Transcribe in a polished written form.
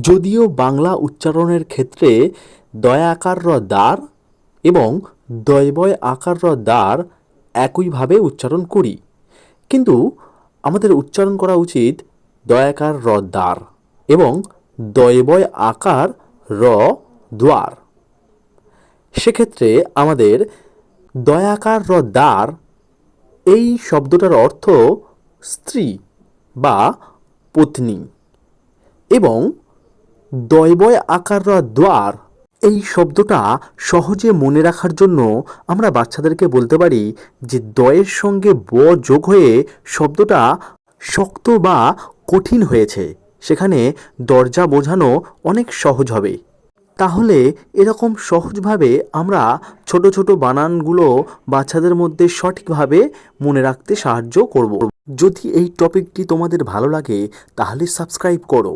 যদিও বাংলা উচ্চারণের ক্ষেত্রে দয়াকার র দ্বার এবং দয়বয় আকার র দ্বার একইভাবে উচ্চারণ করি, কিন্তু আমাদের উচ্চারণ করা উচিত দয়াকার র দ্বার এবং দয়বয় আকার র দ্বার। সেক্ষেত্রে আমাদের দয়াকার র দ্বার এই শব্দটার অর্থ স্ত্রী বা পত্নী, এবং দয়বয় আকার র দ্বার এই শব্দটা সহজে মনে রাখার জন্য আমরা বাচ্চাদেরকে বলতে পারি যে দয়ের সঙ্গে ব যোগ হয়ে শব্দটা শক্ত বা কঠিন হয়েছে, সেখানে দরজা বোঝানো অনেক সহজ হবে। তাহলে এরকম সহজভাবে আমরা ছোট ছোট বানানগুলো বাচ্চাদের মধ্যে সঠিকভাবে মনে রাখতে সাহায্য করব। যদি এই টপিকটি তোমাদের ভালো লাগে তাহলে সাবস্ক্রাইব করো।